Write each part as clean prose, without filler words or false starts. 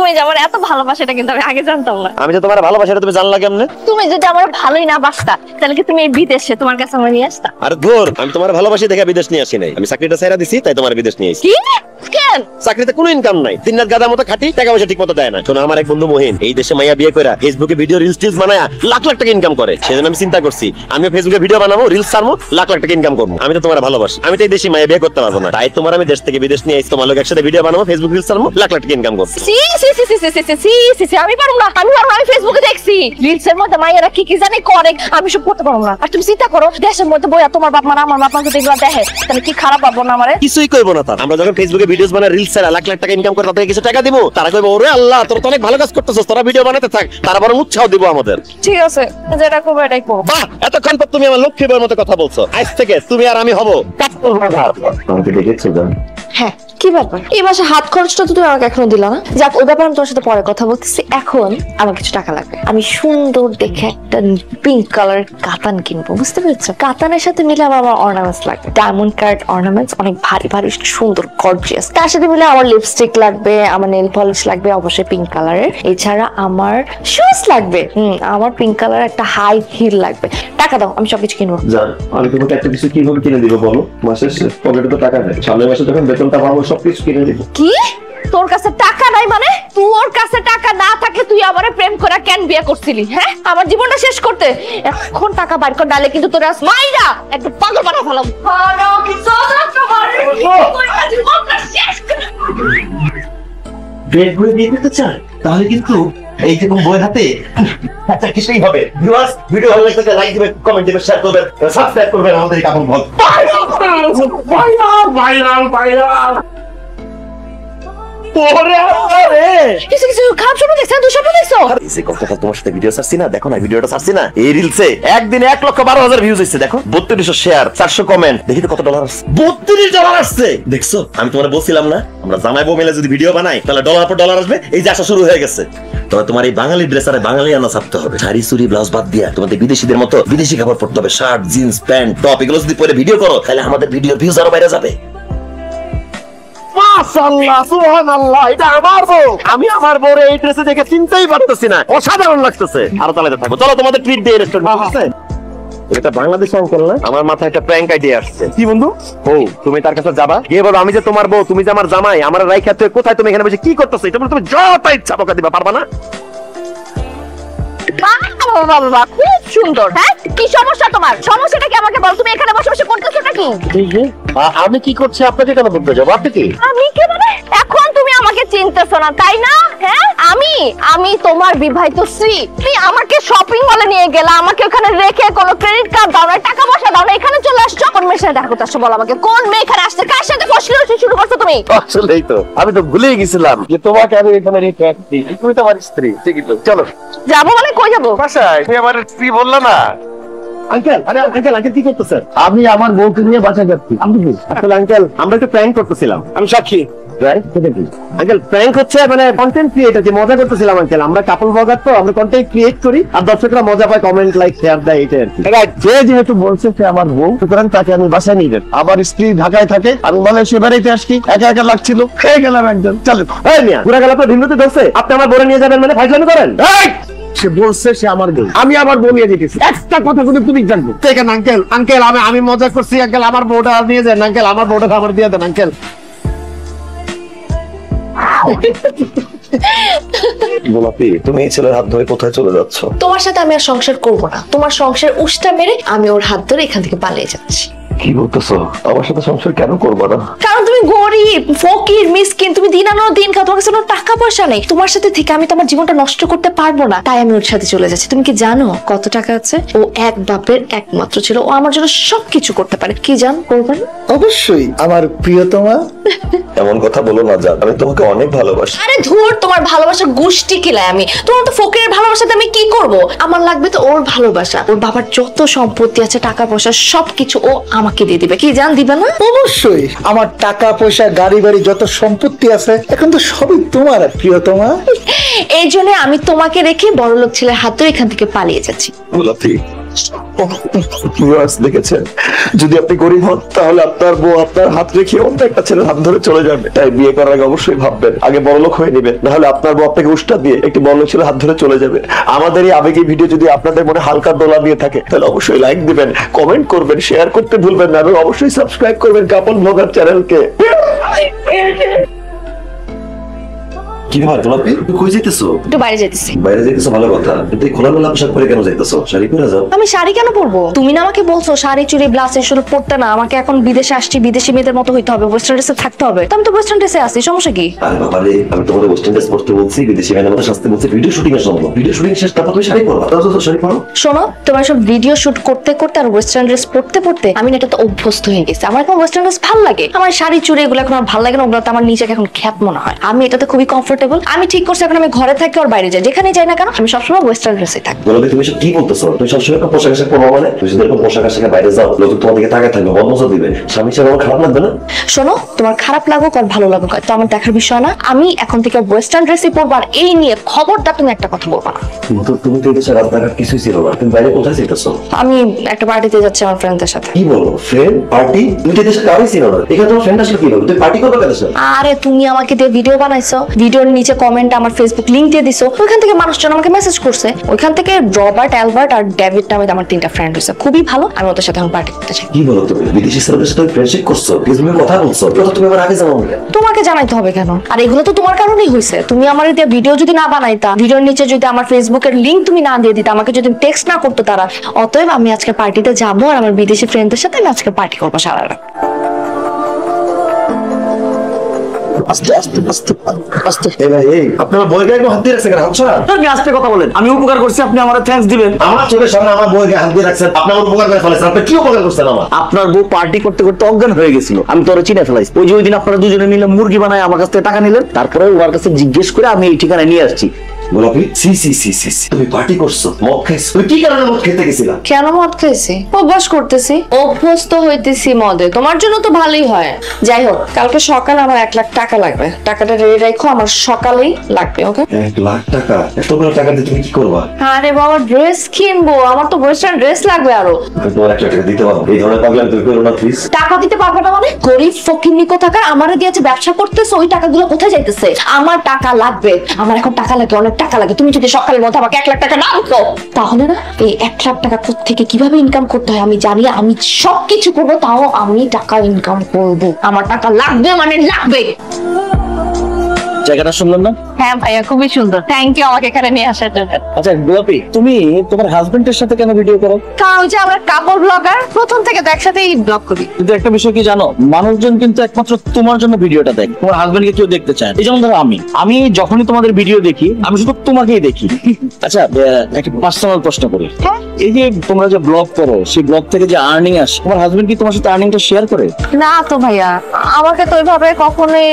তুমি যে আমার এত ভালোবাসা এটা কিন্তু আমি আগে জানতাম না। আমি যে তোমার ভালোবাসা এটা তুমি জানলা কেমনে? তুমি যদি আমার ভালোই না বাসতা তাহলে কি তুমি এই বিদেশে তোমার কাছে আমার নিয়ে আসতা? আরে ধুর, আমি তোমার ভালোবাসি দেখে বিদেশ নিয়ে আসি নাই, আমি চাকরিটা ছেড়ে দিছি তাই তোমার বিদেশ নিয়ে আসি। কি? কেন? চাকরিতে কোনো ইনকাম নাই, দিন রাত গাদার মতো খাটি, টাকা পয়সা ঠিক মতো দেয় না। শোনো, আমার এক বন্ধু মহিন এই দেশে মাইয়া বিয়ে কইরা ফেসবুকে ভিডিও রিলস টিলস বানায়া লাখ লাখ টাকা ইনকাম করে। সেজন্য আমি চিন্তা করছি আমি ফেসবুকে ভিডিও বানাবো, রিলস ছাড়বো, লাখ লাখ টাকা ইনকাম করবো। আমি তো তোমার ভালোবাসি, আমি তো এই দেশে মাইয়া বিয়ে করতে পারবো না, তাই তোমার আমি দেশ থেকে বিদেশ নিয়ে আসি, তোমার লোক একসাথে ভিডিও বানাবো, ফেসবুক রিলস ছাড়বো, লাখ লাখ টাকা ইনকাম করবো। সি সি সি সি সি সি সি সি সি আমি পারবো না, আমি পারবো না। আমি ফেসবুকে দেখছি রিলসের মধ্যে মাইয়ারা কি কি জানে করে, আমি সব করতে পারবো না। আর তুমি চিন্তা করো দেশের মধ্যে বইয়া তোমার বাপ মা আমার বাপ মা যদি এগুলো দেখে তাহলে কি খারাপ পাবো না? আমারে কিছুই কইবো না। তার আমরা যখন ফেসবুকে ভিডিওস বানাই, রিলস ছাড়া লাখ লাখ টাকা ইনকাম করে তাদের কিছু টাকা দিব, তারা কইবো ওরে আল্লাহ তোরা তো অনেক ভালো কাজ করতেছস, তোরা ভিডিও বানাতে থাক, তারা বড় উৎসাহ দিব আমাদের। ঠিক আছে, যেটা করবো এটাই করবো। বাহ, এতক্ষণ পর তুমি আমার লক্ষ্মী বউয়ের মতো কথা বলছো। আজ থেকে তুমি আর আমি হব আমাকে দেখেছো জান? হ্যাঁ, কি ব্যাপার? এই মাসে হাত খরচটা তো তুমি আমাকে এখনো দিলা না। যাক, ওই ব্যাপারে আমি তোমার সাথে পরে কথা বলতেছি। এখন আমার কিছু টাকা লাগবে, আমি সুন্দর দেখে একটা পিঙ্ক কালার কাতান কিনবো, বুঝতে পেরেছো? কাতানের সাথে মিলে আমার অর্নামেন্টস লাগবে, ডায়মন্ড কার্ড অর্নামেন্টস, অনেক ভারী ভারী সুন্দর গর্জিয়াস। তার সাথে মিলে আমার লিপস্টিক লাগবে, আমার নেল পলিশ লাগবে অবশ্যই পিঙ্ক কালারের। এছাড়া আমার শুজ লাগবে, আমার পিঙ্ক কালার একটা হাই হিল লাগবে। টাকা দাও, আমি সবকিছু কিনবো। জান, আমি তোমাকে একটা কিছু কিভাবে কিনে দিব বলো? মাসের শেষ পকেটে তো টাকা নেই, সামনের মাসে যখন বেতনটা পাবো সবকিছু কিনে দিব। কি? তোর কাছে টাকা নাই মানে? তোর কাছে টাকা না থাকলে তুই আমারে প্রেম করে কেন বিয়ে করছিলি? হ্যাঁ, আমার জীবনটা শেষ করতে। এখন টাকা বাইর কর, নালে কিন্তু তোর মাইরা একদম পাগল বানা ফেলাম। বের করে দিয়ে দিতে চান তাহলে কিন্তু এই যে কোন বইয়ের হাতে আচ্ছা কিছুই হবে। ভিউয়ার্স, ভিডিও ভালো লাগলে লাইক দিবেন, কমেন্ট দিবেন, শেয়ার করবেন, সাবস্ক্রাইব করবেন আমাদের এই কাপড় ব্লগ। ভাইরাল কিছু কিছু খারাপ স্বপ্ন দেখছো? দুঃস্বপ্ন দেখছো? এই কথা তোমার সাথে ভিডিও ছাড়ছি না, দেখো না ভিডিওটা ছাড়ছি না, এই রিলসে একদিনে 1,12,000 ভিউজ হইছে। দেখো 3200 শেয়ার, 400 কমেন্ট, দেখি তো কত ডলার আসছে। $32 আসছে, দেখছো? আমি তোমারে বলছিলাম না আমরা জামাই বউ মিলে যদি ভিডিও বানাই তাহলে ডলার পর ডলার আসবে। এই যে আসা শুরু হয়ে গেছে। তবে তোমার এই বাঙালি ড্রেসারে বাঙালি আনা ছাপতে হবে, শাড়ি চুড়ি ব্লাউজ বাদ দিয়া তোমাদের বিদেশিদের মতো বিদেশি কাপড় পরতে হবে, শার্ট জিন্স প্যান্ট টপ, এগুলো যদি পরে ভিডিও করো তাহলে আমাদের ভিডিওর ভিউজ আরো বাইরে যাবে। মাশাআল্লাহ, সুবহানাল্লাহ, এটা আমার বউ। আমি আমার বউরে এই ড্রেসে দেখে চিনতেই পারতেছি না, অসাধারণ লাগতেছে। আরো চালাতে থাকো, চলো তোমাদের ট্রিট দিয়ে রেস্টুরেন্ট আছে। এটা বাংলাদেশ অঙ্কল না? আমার মাথায় একটা প্র্যাঙ্ক আইডিয়া আসছে। কি বন্ধু? ও তুমি তার কাছে যাবা, গিয়ে বলো আমি যে তোমার বউ, তুমি যে আমার জামাই, আমার রাইখা তুই কোথায়, তুমি এখানে বসে কি করতেছো? এটা বলে তুমি যত ইচ্ছা বকা দিবা, পারবা না? খুব সুন্দর। হ্যাঁ, কি সমস্যা তোমার? সমস্যাটা কি আমাকে বল। তুমি এখানে বসে বসে করতেছোটা কি? আমি কি করছি আপনাকে কেন বলতে যাবো? আপনি কি? আমি কি মানে? এখন তুমি আমাকে চিনতেছো না তাই না? হ্যাঁ, আমি তোমার বিবাহিত স্ত্রী। তুমি আমাকে শপিং মলে নিয়ে গেলা, আমাকে ওখানে রেখে কোনো ক্রেডিট কার্ড দাও না, টাকা পয়সা দাও না, এখানে চলে আসছো। কোন মেয়ের সাথে দেখা করতে আসছো বল আমাকে? কোন মেয়ে এখানে আসছে? কার সাথে ফসলি শুরু করছো তুমি? আসলেই তো আমি তো ভুলেই গেছিলাম যে তোমাকে আমি এখানে রেখে আসছি, তুমি তো আমার স্ত্রী। ঠিকই তো, চলো যাবো মানে কই যাবো? বাসায়। তুমি আমার স্ত্রী বললা না? আঙ্কেল, আরে আঙ্কেল, আঙ্কেল কি করতেছেন? আমি আমার বউকে নিয়ে বাসায় যাচ্ছি। আপনি কি? আসলে আঙ্কেল আমরা একটু প্র্যাঙ্ক করতেছিলাম। আমি সাক্ষী। আঙ্কেল প্র্যাঙ্ক হচ্ছে মানে কন্টেন্ট ক্রিয়েটর, যে মজা করতেছিলাম আঙ্কেল। আমরা কাপল ব্লগার তো, আমরা কন্টেন্ট ক্রিয়েট করি আর দর্শকরা মজা পায়, কমেন্ট লাইক শেয়ার দেয়, এটা আর কি। যে যেহেতু বলছে সে আমার বউ, সুতরাং তাকে আমি বাসায় নিয়ে যাই। আমার স্ত্রী ঢাকায় থাকে, আমি মালয়েশিয়া বেড়াইতে আসছি, একা একা লাগছিল, হয়ে গেলাম একজন। চলো এই মিয়া, পুরা গেল আপনার ভিন্নতে ধরছে, আপনি আমার বউরে নিয়ে যাবেন মানে ফাইজলামি করেন? সে বলছে সে আমার বউ, আমি আমার বউ নিয়ে যেতেছি। একটা কথা শুনে তুমি জানবো দেখেন আঙ্কেল, আঙ্কেল আমি মজা করছি আঙ্কেল, আমার বউটা নিয়ে যান আঙ্কেল, আমার বউটা খাবার দিয়ে দেন আঙ্কেল। গোলাপি, তুমি এই ছেলের হাত ধরে কোথায় চলে যাচ্ছ? তোমার সাথে আমি আর সংসার করবো না। তোমার সংসার উষ্টা মেরে আমি ওর হাত ধরে এখান থেকে পালিয়ে যাচ্ছি। কি বলতেছো? আমার সাথে সংসার কেন করবো না? কারণ তুমি গরিব, ফকির, মিসকিন, তুমি দিন আনো দিন খাও, তোমার কাছে কোনো টাকা পয়সা নেই। তোমার সাথে থেকে আমি তোমার জীবনটা নষ্ট করতে পারবো না, তাই আমি ওর সাথে চলে যাচ্ছি। তুমি কি জানো কত টাকা আছে? ও এক বাপের একমাত্র ছিল, ও আমার জন্য সবকিছু করতে পারে। কি জান করবেন? অবশ্যই আমার প্রিয়তমা। এমন কথা বলো না জান, আমি তোমাকে অনেক ভালোবাসি। আরে ধুর, তোমার ভালোবাসা গোষ্ঠী কিলাই আমি। তোমার তো ফকিরের ভালোবাসাতে আমি কি করব? আমার লাগবে তো ওর ভালোবাসা। ওর বাবার যত সম্পত্তি আছে, টাকা পয়সা, সবকিছু ও আমাকে দিয়ে দিবে। কি জান দিবে না? অবশ্যই আমার টাকা পয়সা গাড়ি বাড়ি যত সম্পত্তি আছে এখন তো সবই তোমার প্রিয়তমা। এই জন্য আমি তোমাকে রেখে বড়লোক ছেলের হাত ধরে এখান থেকে পালিয়ে যাচ্ছি। গোলাপি ভিউয়ার্স দেখেছেন, যদি আপনি গরিব হন তাহলে আপনার বউ আপনার হাত রেখে অন্য একটা ছেলের হাত ধরে চলে যাবে। তাই বিয়ে করার আগে অবশ্যই ভাববেন, আগে বড়লোক হয়ে নেবেন, নাহলে আপনার বউ আপনাকে উষ্টা দিয়ে একটি বড়লোক ছেলের হাত ধরে চলে যাবে। আমাদের এই আবেগী ভিডিও যদি আপনাদের মনে হালকা দোলা দিয়ে থাকে তাহলে অবশ্যই লাইক দিবেন, কমেন্ট করবেন, শেয়ার করতে ভুলবেন না এবং অবশ্যই সাবস্ক্রাইব করবেন কাপল ব্লগার চ্যানেলকে। কি ব্যাপার গোলাপি, তুই কই যাইতেছো? একটু বাইরে যেতেছি। বাইরে যাইতেছো ভালো কথা, কিন্তু এই খোলামেলা পোশাক পরে কেন যাইতেছো? শাড়ি পরে যাও। আমি শাড়ি কেন পরবো? তুমি না আমাকে বলছো শাড়ি চুড়ি ব্লাউজ এসব পরতে না, আমাকে এখন বিদেশে আসছি, বিদেশি মেয়েদের মতো হইতে হবে, ওয়েস্টার্ন ড্রেসে থাকতে হবে। তো আমি তো ওয়েস্টার্ন ড্রেসে আছি, সমস্যা কি? আরে বাবা রে, আমি তোমাদের ওয়েস্টার্ন ড্রেস পরতে বলছি, বিদেশি মেয়েদের মতো সাজতে বলছি, ভিডিও শুটিং এর সময়। ভিডিও শুটিং শেষ, তারপর তুমি শাড়ি পরবা। তাও তো শাড়ি পরো। শোনো, তোমার সব ভিডিও শুট করতে করতে আর ওয়েস্টার্ন ড্রেস পরতে পরতে আমি না এটা তো অভ্যস্ত হয়ে গেছি। আমার এখন ওয়েস্টার্ন ড্রেস ভালো লাগে, আমার শাড়ি চুড়ি এগুলো এখন আর ভালো লাগে না, ওগুলোতে আমার নিজেকে এখন খ্যাত মনে হয়। আমি এটাতে খুবই কমফোর্টেবল। আমি ঠিক করছি এখন আমি ঘরে থাকি আর বাইরে যাই, যেখানে যাই না কেন আমি সবসময় ওয়েস্টার্ন ড্রেসে থাকি। গোলাপি, তুমি সব কি বলতেছো? তুমি সবসময় একটা পোশাক আশাক পরবা মানে? তুমি যদি এরকম পোশাক আশাকে বাইরে যাও, লোক তোমার দিকে তাকায় থাকবে, বদনজর দিবে, স্বামী হিসেবে আমার খারাপ লাগবে না? শোনো, তোমার খারাপ লাগুক আর ভালো লাগুক তো আমার দেখার বিষয় না। আমি এখন থেকে ওয়েস্টার্ন ড্রেসই পরবো, আর এই নিয়ে খবরদার তুমি একটা কথা বলবা না। কিন্তু তুমি তো এদেশে রাস্তাঘাট কিছুই ছিল না, তুমি বাইরে কোথায় যেতেছো? আমি একটা পার্টিতে যাচ্ছি আমার ফ্রেন্ডদের সাথে। কি বলো, ফ্রেন্ড পার্টি? তুমি তো এদেশে কারোই ছিল না, এখানে তোমার ফ্রেন্ড আসলে কি বলো? তুমি পার্টি করবে কেন? আরে তুমি আমাকে দিয়ে ভিডিও বানাইছো, ভিডিওর নিচে কমেন্ট আমার ফেসবুক লিংক দিয়ে দিছো, ওইখান থেকে মানুষজন আমাকে মেসেজ করছে, ওইখান থেকে রবার্ট, অ্যালবার্ট আর ডেভিড নামে আমার 3টা ফ্রেন্ড হয়েছে, খুবই ভালো। আমি ওদের সাথে এখন পার্টি করতে চাই। কি বলো তুমি? বিদেশি ছেলেদের সাথে ফ্রেন্ডশিপ করছো, ফেসবুকে কথা বলছো, এটা তো তুমি আমার আগে জানো না। তোমাকে জানাইতে হবে কেন? আর এগুলো তো তোমার কারণেই হয়েছে। তুমি আমার দিয়ে ভিডিও যদি না বানাইতা, ভিডিওর নিচে যদি আমার ফেসবুকের লিংক তুমি না দিয়ে দিতা, আমাকে যদি টেক্সট না করতো তারা, অতএব আমি আজকে পার্টিতে যাবো আর আমার বিদেশি ফ্রেন্ডদের সাথে আমি আজকে পার্টি করবো সারা রাত। আস্তে আস্তে আস্তে আস্তে। এই ভাই, এই আপনার বইকে একটু হাত দিয়ে রাখছেন কেন? হাত সরান। আপনি আস্তে কথা বলেন, আমি উপকার করছি, আপনি আমার থ্যাঙ্কস দিবেন। আমার চোখের সামনে আমার বইকে হাত দিয়ে রাখছেন, আপনি আমার উপকার করে ফেলেছেন। আপনি কি উপকার করছেন আমার? আপনার বউ পার্টি করতে করতে অজ্ঞান হয়ে গেছিল, আমি তো ওরা চিনে ফেলাইছি। ওই যে ওই দিন আপনারা দুজনে মিলে মুরগি বানায় আমার কাছ থেকে টাকা নিলেন, তারপরে ওর কাছে জিজ্ঞেস করে আমি এই ঠিকানায় নিয়ে আসছি। গোলাপি, সি সি সি সি সি, তুমি পার্টি করছো, মদ খাইছো, তুমি কি কারণে মদ খেতে গেছিলা? কেন মদ খাইছি? অভ্যাস করতেছি, অভ্যস্ত হইতেছি মদে। তোমার জন্য তো ভালোই হয়। যাই হোক, কালকে সকালে আমার 1 লাখ টাকা লাগবে, টাকাটা রেডি রাখো, আমার সকালেই লাগবে। ওকে? 1 লাখ টাকা? এতগুলো টাকা দিয়ে তুমি কি করবা? আরে বাবা, ড্রেস কিনবো, আমার তো ওয়েস্টার্ন ড্রেস লাগবে আরো। তুমি তোমার 1 লাখ টাকা দিতে পারো? এই ধরনের পাগলামি তুমি করো না প্লিজ। টাকা দিতে পারবে না মানে? গরিব ফকিন্নি কোথাকার, আমারে দিয়ে যে ব্যবসা করতেছে, ওই টাকাগুলো কোথায় যাইতেছে? আমার টাকা লাগবে, আমার এখন টাকা লাগে, অনেক টাকা লাগে। তুমি যদি সকালের মধ্যে আমাকে 1 লাখ টাকা না দিতো, তাহলে না এই 1 লাখ টাকা থেকে কিভাবে ইনকাম করতে হয় আমি জানি, আমি সবকিছু করবো, তাও আমি টাকা ইনকাম করবো। আমার টাকা লাগবে মানে লাগবে। জায়গাটা শুনলেন না? হ্যাঁ ভাইয়া, খুবই সুন্দর, থ্যাংক ইউ আমাকে এখানে নিয়ে আসার জন্য। আচ্ছা গোলাপি, তুমি তোমার হাজবেন্ডের সাথে কেন ভিডিও করো? কারণ ওই যে আমরা কাপড় ব্লগার, প্রথম থেকে তো একসাথেই ব্লগ করি। কিন্তু একটা বিষয় কি জানো, মানুষজন কিন্তু একমাত্র তোমার জন্য ভিডিওটা দেখে, তোমার হাজবেন্ডকে কেউ দেখতে চায় না। এই যেমন ধরো আমি যখনই তোমাদের ভিডিও দেখি, আমি শুধু তোমাকেই দেখি। আচ্ছা, একটা পার্সোনাল প্রশ্ন করি, এই যে তোমরা যে ব্লগ করো, সেই ব্লগ থেকে যে আর্নিং আসে, তোমার হাজবেন্ড কি তোমার সাথে আর্নিংটা শেয়ার করে? না তো ভাইয়া, আমাকে তো ওইভাবে কখনোই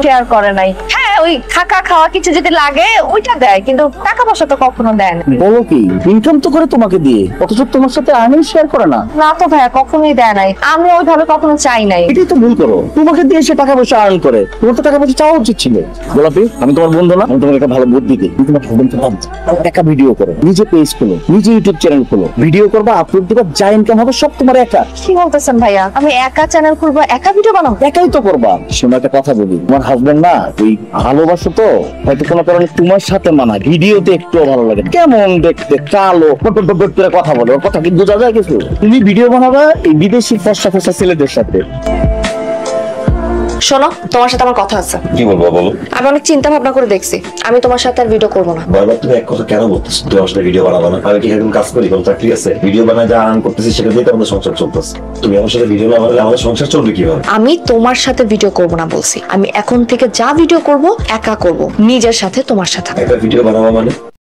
শেয়ার করে নাই। হ্যাঁ, ওই থাকা খাওয়া কিছু যদি লাগে ওইটা দেয়, কিন্তু টাকা পয়সা তো কখনো দেয় না। বলো কি, ইনকাম তো করে তোমাকে দিয়ে, অথচ তোমার সাথে আর্নিং শেয়ার করে না? না তো ভাইয়া, কখনোই দেয় নাই, আমি ওইভাবে কখনো চাই নাই। এটাই তো ভুল করো, তোমাকে দিয়ে সে টাকা পয়সা আর্ন করে, তোমার তো টাকা পয়সা চাওয়া উচিত ছিল। গোলাপি, আমি তোমার বন্ধু না, আমি তোমাকে একটা ভালো বুদ্ধি দিই, তুমি তোমার হাজবেন্ডকে বাদ দাও, একা ভিডিও করো, নিজে পেজ খোলো, নিজে ইউটিউব চ্যানেল খোলো, ভিডিও করবা, আপলোড দিবা, যা ইনকাম হবে সব তোমার একা। কি বলতেছেন ভাইয়া? আমি একা চ্যানেল খুলবো, একা ভিডিও বানাবো? একাই তো করবা। শোনো, একটা কথা বলি, তোমার হাজবেন্ড না ওই ভালোবাসো তো, হয়তো কোনো কারণে তোমার সাথে মানা, ভিডিওতে একটু ভালো লাগে, কেমন দেখতে, কালো করে কথা বলে, ওর কথা কি বোঝা যায় কিছু? তুমি ভিডিও বানাবা এই বিদেশি ফর্সা ফর্সা ছেলেদের সাথে। শোনো, তোমার সাথে আমার কথা আছে। কি বলবো বলো? আমি অনেক চিন্তা ভাবনা করে দেখছি, আমি তোমার সাথে আর ভিডিও করবো না। বারবার তুমি এক কথা কেন বলতেছো? তুমি আমার সাথে ভিডিও বানাবো না? আমি কি এরকম কাজ করি? কোনো চাকরি আছে? ভিডিও বানায় যা আর্ন করতেছি সেটা দিয়ে তো আমাদের সংসার চলতেছে। তুমি আমার সাথে ভিডিও না বানালে আমাদের সংসার চলবে কিভাবে? আমি তোমার সাথে ভিডিও করবো না বলছি, আমি এখন থেকে যা ভিডিও করব একা করব, নিজের সাথে, তোমার সাথে। একটা ভিডিও বানাবো মানে?